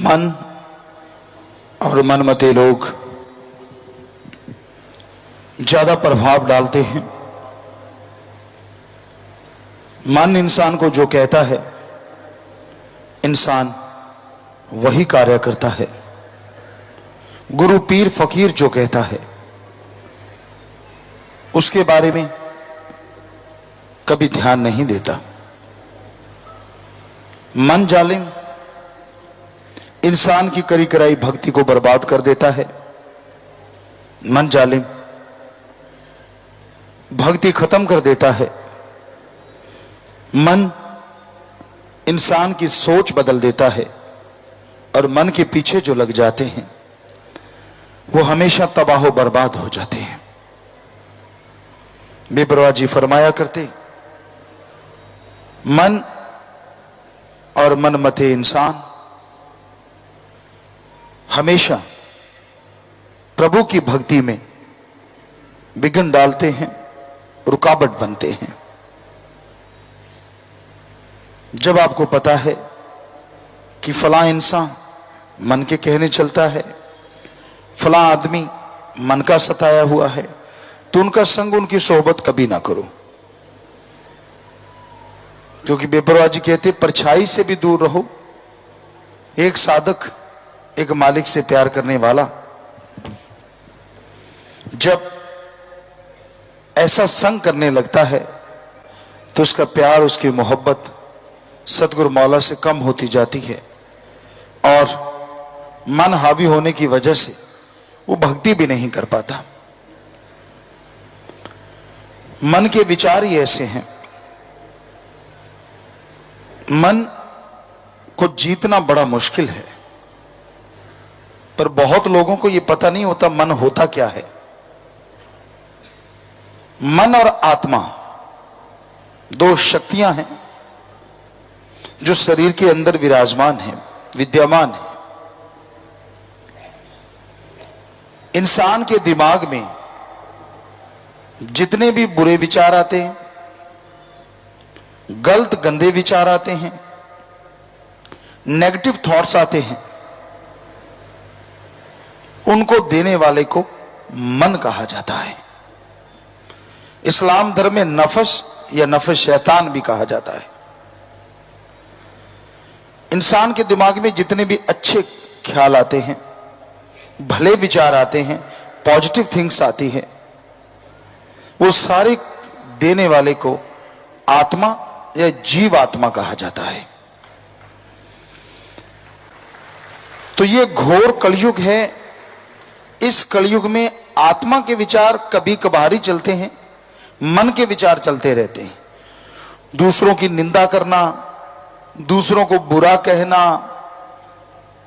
मन और मनमते लोग ज्यादा प्रभाव डालते हैं। मन इंसान को जो कहता है, इंसान वही कार्य करता है। गुरु पीर फकीर जो कहता है, उसके बारे में कभी ध्यान नहीं देता। मन जालिम इंसान की करी कराई भक्ति को बर्बाद कर देता है। मन जालिम भक्ति खत्म कर देता है। मन इंसान की सोच बदल देता है और मन के पीछे जो लग जाते हैं वो हमेशा तबाह बर्बाद हो जाते हैं। बेपरवाह जी फरमाया करते, मन और मनमते इंसान हमेशा प्रभु की भक्ति में विघ्न डालते हैं, रुकावट बनते हैं। जब आपको पता है कि फलां इंसान मन के कहने चलता है, फलां आदमी मन का सताया हुआ है, तो उनका संग, उनकी सोहबत कभी ना करो। क्योंकि बेपरवाह जी कहते परछाई से भी दूर रहो। एक साधक एक मालिक से प्यार करने वाला जब ऐसा संग करने लगता है तो उसका प्यार, उसकी मोहब्बत सतगुरु मौला से कम होती जाती है और मन हावी होने की वजह से वो भक्ति भी नहीं कर पाता। मन के विचार ही ऐसे हैं। मन को जीतना बड़ा मुश्किल है, पर बहुत लोगों को यह पता नहीं होता मन होता क्या है। मन और आत्मा दो शक्तियां हैं जो शरीर के अंदर विराजमान है, विद्यमान है। इंसान के दिमाग में जितने भी बुरे विचार आते हैं, गलत गंदे विचार आते हैं, नेगेटिव थॉट्स आते हैं, उनको देने वाले को मन कहा जाता है। इस्लाम धर्म में नफस या नफस शैतान भी कहा जाता है। इंसान के दिमाग में जितने भी अच्छे ख्याल आते हैं, भले विचार आते हैं, पॉजिटिव थिंग्स आती है, वो सारे देने वाले को आत्मा या जीव आत्मा कहा जाता है। तो ये घोर कलयुग है। इस कलयुग में आत्मा के विचार कभी कभार ही चलते हैं, मन के विचार चलते रहते हैं। दूसरों की निंदा करना, दूसरों को बुरा कहना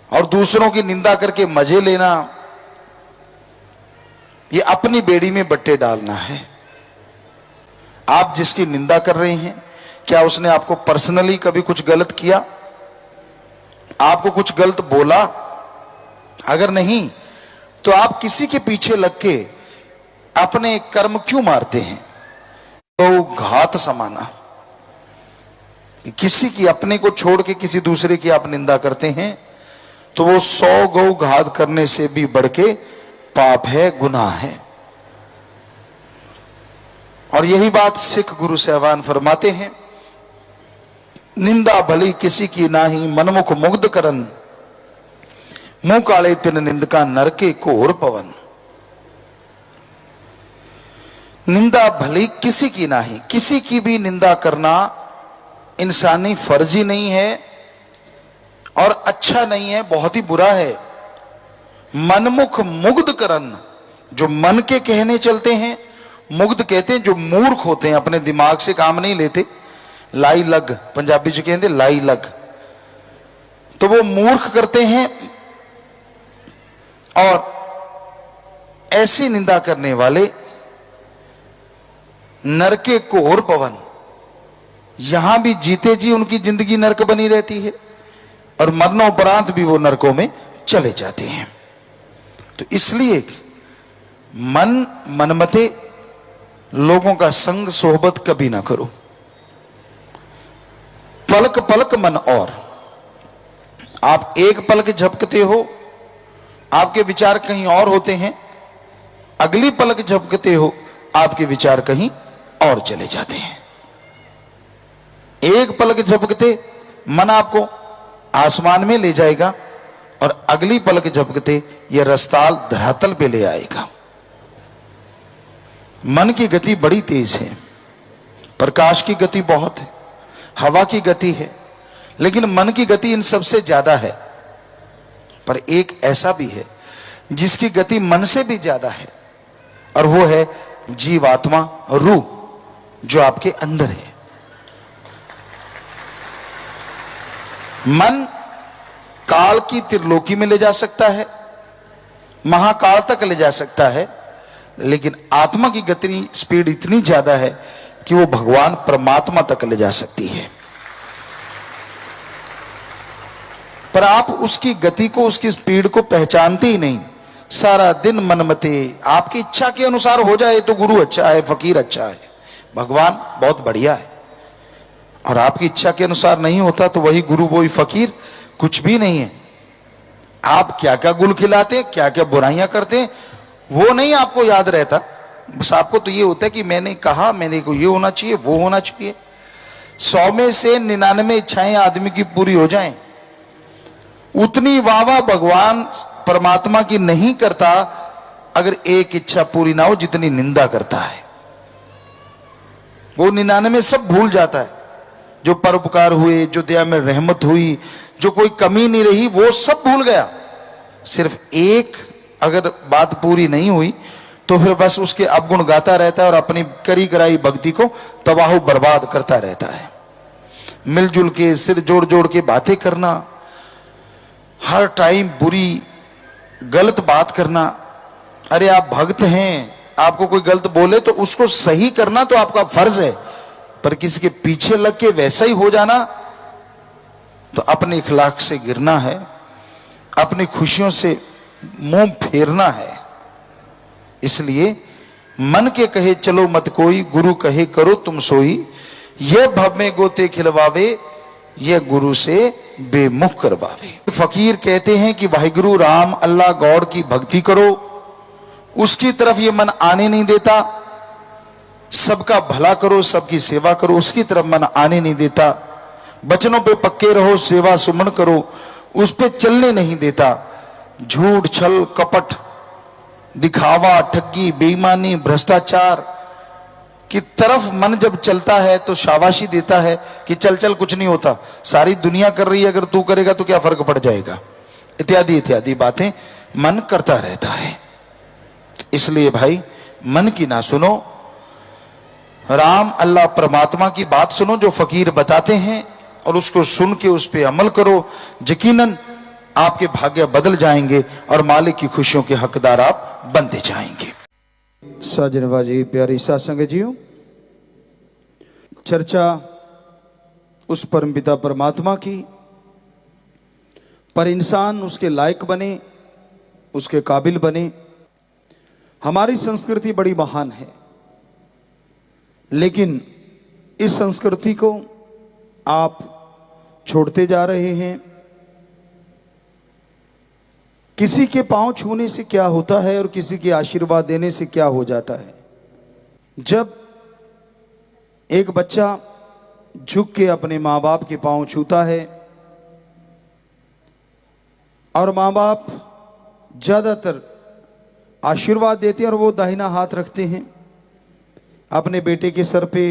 और दूसरों की निंदा करके मजे लेना, ये अपनी बेड़ी में बट्टे डालना है। आप जिसकी निंदा कर रहे हैं, क्या उसने आपको पर्सनली कभी कुछ गलत किया, आपको कुछ गलत बोला? अगर नहीं तो आप किसी के पीछे लग के अपने कर्म क्यों मारते हैं? तो घात समाना, किसी की अपने को छोड़ के किसी दूसरे की आप निंदा करते हैं तो वो 100 गौ घात करने से भी बढ़ के पाप है, गुनाह है। और यही बात सिख गुरु साहिबान फरमाते हैं, निंदा भली किसी की नाही, मनमुख मुग्ध करन, मुंह काले तिन निंदका नरके घोर पवन। निंदा भली किसी की नाही, किसी की भी निंदा करना इंसानी फर्ज ही नहीं है और अच्छा नहीं है, बहुत ही बुरा है। मनमुख मुग्ध करन, जो मन के कहने चलते हैं, मुग्ध कहते हैं जो मूर्ख होते हैं, अपने दिमाग से काम नहीं लेते, लाई लग पंजाबी जो कहते लाई लग, तो वो मूर्ख करते हैं। और ऐसी निंदा करने वाले नरके घोर पवन, यहां भी जीते जी उनकी जिंदगी नरक बनी रहती है और मरणोपरांत भी वो नरकों में चले जाते हैं। तो इसलिए मन मनमते लोगों का संग सोहबत कभी ना करो। पलक पलक मन और आप एक पलक झपकते हो, आपके विचार कहीं और होते हैं, अगली पलक झपकते हो, आपके विचार कहीं और चले जाते हैं। एक पलक झपकते मन आपको आसमान में ले जाएगा और अगली पलक झपकते यह रसताल धरातल पे ले आएगा। मन की गति बड़ी तेज है, प्रकाश की गति बहुत है, हवा की गति है, लेकिन मन की गति इन सबसे ज्यादा है। पर एक ऐसा भी है जिसकी गति मन से भी ज्यादा है, और वो है जीवात्मा, रूह, जो आपके अंदर है। मन काल की त्रिलोकी में ले जा सकता है, महाकाल तक ले जा सकता है, लेकिन आत्मा की गति स्पीड इतनी ज्यादा है कि वो भगवान परमात्मा तक ले जा सकती है। पर आप उसकी गति को, उसकी स्पीड को पहचानते ही नहीं। सारा दिन मनमते, आपकी इच्छा के अनुसार हो जाए तो गुरु अच्छा है, फकीर अच्छा है, भगवान बहुत बढ़िया है, और आपकी इच्छा के अनुसार नहीं होता तो वही गुरु वही फकीर कुछ भी नहीं है। आप क्या क्या गुल खिलाते, क्या क्या बुराइयां करते, वो नहीं आपको याद रहता। बस आपको तो ये होता है कि मैंने कहा, मेरे को ये होना चाहिए, वो होना चाहिए। 100 में से 99 इच्छाएं आदमी की पूरी हो जाएं, उतनी वाह भगवान परमात्मा की नहीं करता अगर एक इच्छा पूरी ना हो जितनी निंदा करता है। वो 99 सब भूल जाता है। जो परोपकार हुए, जो दया में रहमत हुई, जो कोई कमी नहीं रही, वो सब भूल गया। सिर्फ एक अगर बात पूरी नहीं हुई तो फिर बस उसके अवगुण गाता रहता है और अपनी करी कराई भक्ति को तबाह बर्बाद करता रहता है। मिलजुल के सिर जोड़ जोड़ के बातें करना, हर टाइम बुरी गलत बात करना। अरे आप भक्त हैं, आपको कोई गलत बोले तो उसको सही करना तो आपका फर्ज है, पर किसी के पीछे लग के वैसा ही हो जाना तो अपने इखलाक से गिरना है, अपनी खुशियों से मुंह फेरना है। इसलिए मन के कहे चलो मत कोई, गुरु कहे करो तुम सोई, ये भव में गोते खिलवावे, ये गुरु से बेमुख करवावे। फकीर कहते हैं कि वाहिगुरु राम अल्लाह गॉड की भक्ति करो, उसकी तरफ ये मन आने नहीं देता। सबका भला करो, सबकी सेवा करो, उसकी तरफ मन आने नहीं देता। बचनों पे पक्के रहो, सेवा सुमन करो, उस पे चलने नहीं देता। झूठ छल कपट दिखावा ठगी बेईमानी भ्रष्टाचार की तरफ मन जब चलता है तो शाबाशी देता है कि चल चल कुछ नहीं होता, सारी दुनिया कर रही है, अगर तू करेगा तो क्या फर्क पड़ जाएगा, इत्यादि इत्यादि बातें मन करता रहता है। इसलिए भाई मन की ना सुनो, राम अल्लाह परमात्मा की बात सुनो जो फकीर बताते हैं, और उसको सुन के उस पर अमल करो। यकीनन आपके भाग्य बदल जाएंगे और मालिक की खुशियों के हकदार आप बनते जाएंगे। साजनबाजी प्यारी सासंग जीओ, चर्चा उस परमपिता परमात्मा की, पर इंसान उसके लायक बने, उसके काबिल बने। हमारी संस्कृति बड़ी महान है, लेकिन इस संस्कृति को आप छोड़ते जा रहे हैं। किसी के पांव छूने से क्या होता है और किसी के आशीर्वाद देने से क्या हो जाता है। जब एक बच्चा झुक के अपने माँ बाप के पांव छूता है और माँ बाप ज्यादातर आशीर्वाद देते हैं और वो दाहिना हाथ रखते हैं अपने बेटे के सर पे।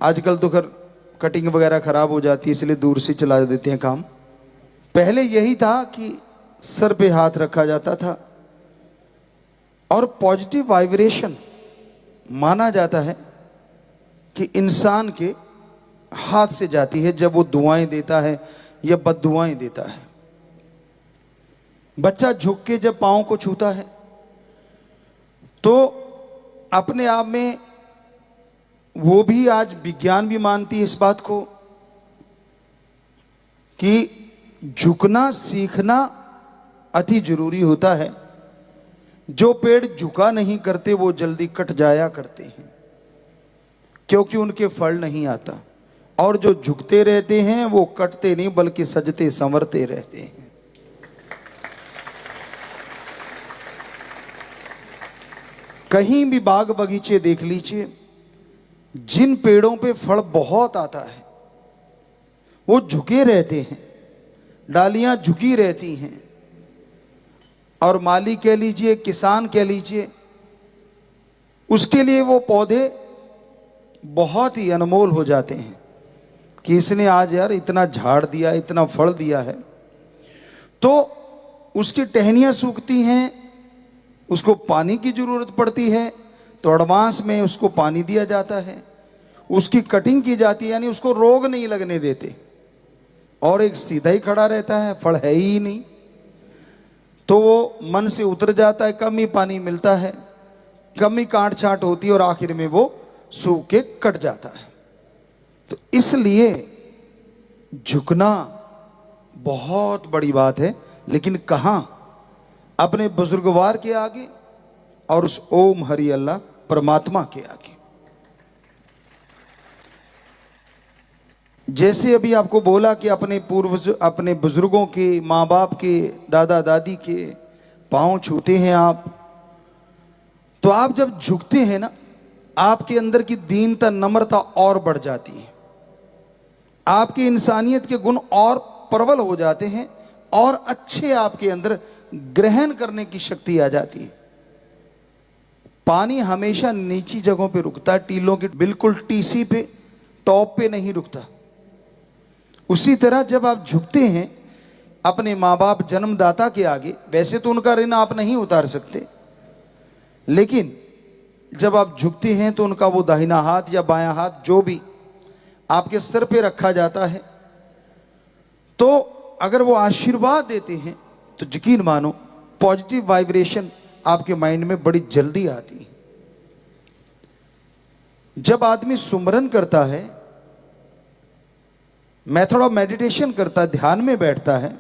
आजकल तो खैर कटिंग वगैरह खराब हो जाती है, इसलिए दूर से चला देते हैं काम। पहले यही था कि सर पे हाथ रखा जाता था और पॉजिटिव वाइब्रेशन माना जाता है कि इंसान के हाथ से जाती है जब वो दुआएं देता है या बद्दुआएं देता है। बच्चा झुक के जब पांव को छूता है तो अपने आप में वो भी, आज विज्ञान भी मानती है इस बात को, कि झुकना सीखना अति जरूरी होता है। जो पेड़ झुका नहीं करते वो जल्दी कट जाया करते हैं, क्योंकि उनके फल नहीं आता। और जो झुकते रहते हैं वो कटते नहीं बल्कि सजते संवरते रहते हैं। कहीं भी बाग बगीचे देख लीजिए, जिन पेड़ों पे फल बहुत आता है वो झुके रहते हैं, डालियां झुकी रहती हैं, और माली कह लीजिए, किसान कह लीजिए, उसके लिए वो पौधे बहुत ही अनमोल हो जाते हैं कि इसने आज यार इतना झाड़ दिया, इतना फल दिया है। तो उसकी टहनियां सूखती हैं, उसको पानी की जरूरत पड़ती है, तो एडवांस में उसको पानी दिया जाता है, उसकी कटिंग की जाती है, यानी उसको रोग नहीं लगने देते, और एक सीधा ही खड़ा रहता है, फल है ही नहीं, तो वो मन से उतर जाता है, कम ही पानी मिलता है, कम ही काट छाट होती है, और आखिर में वो सूख के कट जाता है। तो इसलिए झुकना बहुत बड़ी बात है, लेकिन कहां? अपने बुजुर्गवार के आगे और उस ओम हरि अल्लाह परमात्मा के आगे। जैसे अभी आपको बोला कि अपने पूर्वज, अपने बुजुर्गों के, माँ बाप के, दादा दादी के पांव छूते हैं आप, तो आप जब झुकते हैं ना, आपके अंदर की दीनता, नम्रता और बढ़ जाती है, आपकी इंसानियत के गुण और प्रबल हो जाते हैं, और अच्छे आपके अंदर ग्रहण करने की शक्ति आ जाती है। पानी हमेशा नीची जगहों पे रुकता है, टीलों के बिल्कुल टीसी पे, टॉप पे नहीं रुकता। उसी तरह जब आप झुकते हैं अपने माँ बाप, जन्मदाता के आगे, वैसे तो उनका ऋण आप नहीं उतार सकते, लेकिन जब आप झुकते हैं तो उनका वो दाहिना हाथ या बायां हाथ जो भी आपके सर पे रखा जाता है, तो अगर वो आशीर्वाद देते हैं तो यकीन मानो पॉजिटिव वाइब्रेशन आपके माइंड में बड़ी जल्दी आती है। जब आदमी सुमरन करता है, मेथड ऑफ मेडिटेशन करता है, ध्यान में बैठता है,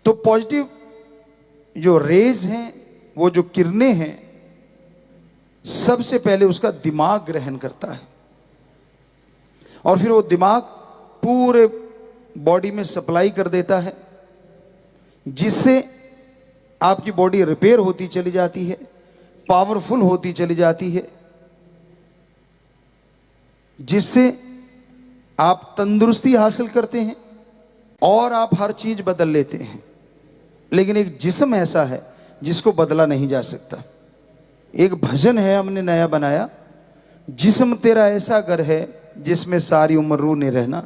तो पॉजिटिव जो रेज हैं, वो जो किरणें हैं, सबसे पहले उसका दिमाग ग्रहण करता है, और फिर वो दिमाग पूरे बॉडी में सप्लाई कर देता है, जिससे आपकी बॉडी रिपेयर होती चली जाती है, पावरफुल होती चली जाती है, जिससे आप तंदुरुस्ती हासिल करते हैं और आप हर चीज बदल लेते हैं। लेकिन एक जिस्म ऐसा है जिसको बदला नहीं जा सकता। एक भजन है हमने नया बनाया, जिस्म तेरा ऐसा घर है जिसमें सारी उम्र रूने रहना।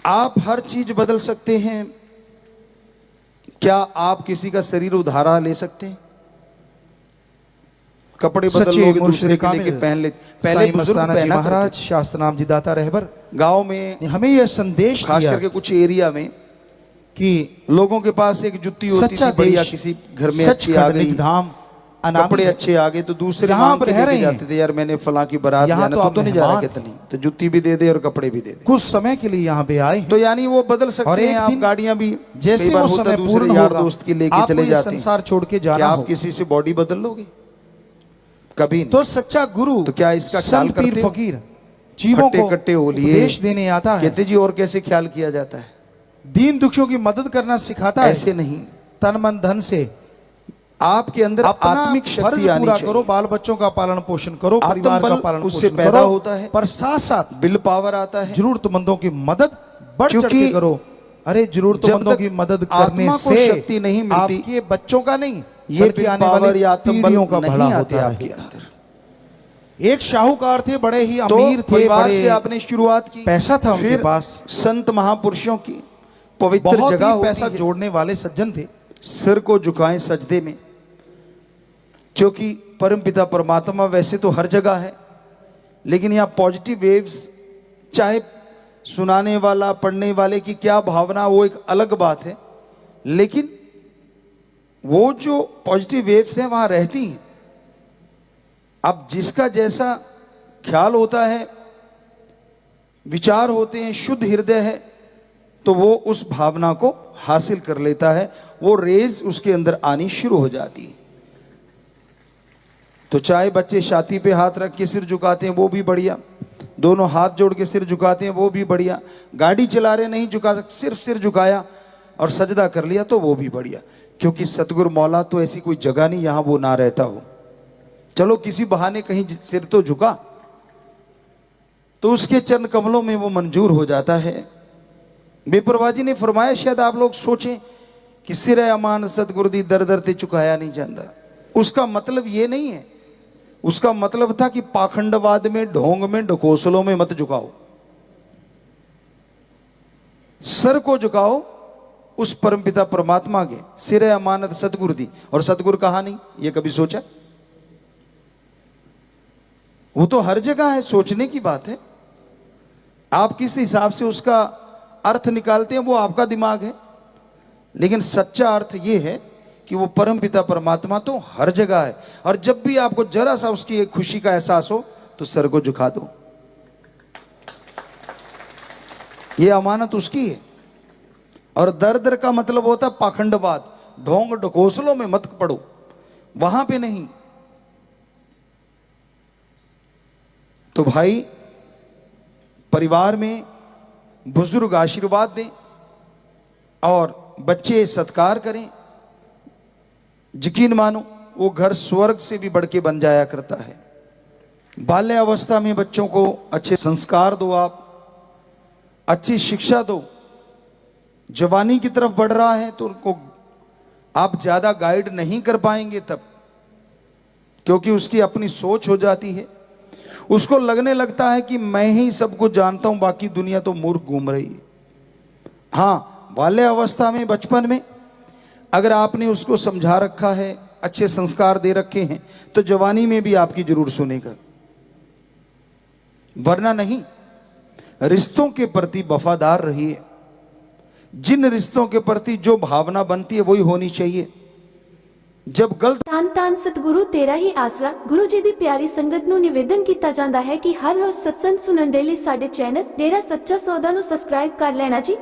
आप हर चीज बदल सकते हैं, क्या आप किसी का शरीर उधारा ले सकते हैं? कपड़े बदल लोगे, दूसरे के लेके पहन ले। पहले मस्ताना जी महाराज, शास्त्र नाम जी दाता रहबर, गांव में हमें यह संदेश खास करके कुछ एरिया में कि लोगों के पास एक जुत्ती होती थी बढ़िया, किसी घर में अच्छी आ गई, धाम कपड़े अच्छे आ गए, तो दूसरे यहाँ पर रह रहे जाते थे, यार मैंने फलां की बारात यहाँ तो नहीं जा रहा, कितनी तो जुत्ती भी दे दे और कपड़े भी दे दे, कुछ समय के लिए यहाँ पे आए, तो यानी वो बदल सकते हैं। आप गाड़ियां भी जैसे वो समय पूर्ण यार दोस्त की लेके चले जाते हैं, संसार छोड़ के जाना, आप किसी से बॉडी बदल लोगे? कभी नहीं। तो सच्चा गुरु तो क्या इसका ख्याल करते? फकीर जीवों को कट्टे हो लिए उपदेश देने आता है, कहते जी और कैसे ख्याल किया जाता है? दीन दुखियों की मदद करना सिखाता है, ऐसे नहीं, तन मन धन से आपके अंदर आत्मिक शक्ति आनी चाहिए। करो, बाल बच्चों का पालन पोषण करो, परिवार का पालन उससे पैदा होता है, पर साथ साथ विल पावर आता है, जरूरतमंदों की मदद बढ़ चढ़ के करो। अरे जरूरतमंदों की मदद करने से शक्ति नहीं मिलती, आपके बच्चों का नहीं, ये आने वाली पीढ़ियों का भला होता है आपके अंदर। एक साहूकार थे, बड़े ही अमीर थे, बड़े से आपने शुरुआत की, पैसा था उनके पास, संत महापुरुषों की पवित्र जगह, पैसा जोड़ने वाले सज्जन थे, सिर को झुकाएं सजदे में, क्योंकि परमपिता परमात्मा वैसे तो हर जगह है, लेकिन यहाँ पॉजिटिव वेव्स, चाहे सुनाने वाला पढ़ने वाले की क्या भावना, वो एक अलग बात है, लेकिन वो जो पॉजिटिव वेव्स हैं वहां रहती हैं। अब जिसका जैसा ख्याल होता है, विचार होते हैं, शुद्ध हृदय है, तो वो उस भावना को हासिल कर लेता है, वो रेज उसके अंदर आनी शुरू हो जाती है। तो चाहे बच्चे छाती पे हाथ रख के सिर झुकाते हैं, वो भी बढ़िया, दोनों हाथ जोड़ के सिर झुकाते हैं, वो भी बढ़िया। गाड़ी चला रहे नहीं झुका सकते, सिर्फ सिर झुकाया और सजदा कर लिया तो वो भी बढ़िया। क्योंकि सतगुरु मौला तो ऐसी कोई जगह नहीं यहाँ वो ना रहता हो। चलो किसी बहाने कहीं सिर तो झुका तो उसके चरण कमलों में वो मंजूर हो जाता है। बेपरवाह जी ने फरमाया, शायद आप लोग सोचें कि सिर अमान सतगुरु दी दर दर ते चुकाया नहीं जाता। उसका मतलब ये नहीं है, उसका मतलब था कि पाखंडवाद में, ढोंग में, ढकोसलों में मत झुकाओ। सर को झुकाओ उस परमपिता परमात्मा के, सिर अमानत सतगुरु दी। और सतगुरु कहा नहीं, ये कभी सोचा? वो तो हर जगह है, सोचने की बात है। आप किस हिसाब से उसका अर्थ निकालते हैं वो आपका दिमाग है, लेकिन सच्चा अर्थ ये है कि वो परमपिता परमात्मा तो हर जगह है। और जब भी आपको जरा सा उसकी एक खुशी का एहसास हो तो सर को झुका दो, ये अमानत उसकी है। और दर दर का मतलब होता है पाखंडवाद, ढोंग ढकोसलों में मत पड़ो, वहां पे नहीं। तो भाई परिवार में बुजुर्ग आशीर्वाद दें और बच्चे सत्कार करें। यकीन मानो वो घर स्वर्ग से भी बढ़ के बन जाया करता है। बाल्य अवस्था में बच्चों को अच्छे संस्कार दो, आप अच्छी शिक्षा दो। जवानी की तरफ बढ़ रहा है तो उनको आप ज्यादा गाइड नहीं कर पाएंगे तब, क्योंकि उसकी अपनी सोच हो जाती है। उसको लगने लगता है कि मैं ही सब कुछ जानता हूं, बाकी दुनिया तो मूर्ख घूम रही है। हाँ, बाल्य अवस्था में, बचपन में अगर आपने उसको समझा रखा है, अच्छे संस्कार दे रखे हैं, तो जवानी में भी आपकी जरूर सुनेगा, वरना नहीं। रिश्तों के प्रति वफादार रहिए। जिन रिश्तों के प्रति जो भावना बनती है वही होनी चाहिए। जब गलत ਧੰਨ ਧੰਨ ਸਤਿਗੁਰੂ ਤੇਰਾ ਹੀ ਆਸਰਾ। ਗੁਰੂ ਜੀ ਦੀ ਪਿਆਰੀ ਸੰਗਤ ਨੂੰ ਨਿਵੇਦਨ ਕੀਤਾ ਜਾਂਦਾ ਹੈ ਕਿ ਹਰ ਰੋਜ਼ ਸਤਸੰਗ ਸੁਣਨ ਦੇ ਲਈ ਸਾਡੇ ਚੈਨਲ ਡੇਰਾ ਸੱਚਾ ਸੌਦਾ ਨੂੰ ਸਬਸਕ੍ਰਾਈਬ ਕਰ ਲੈਣਾ ਜੀ।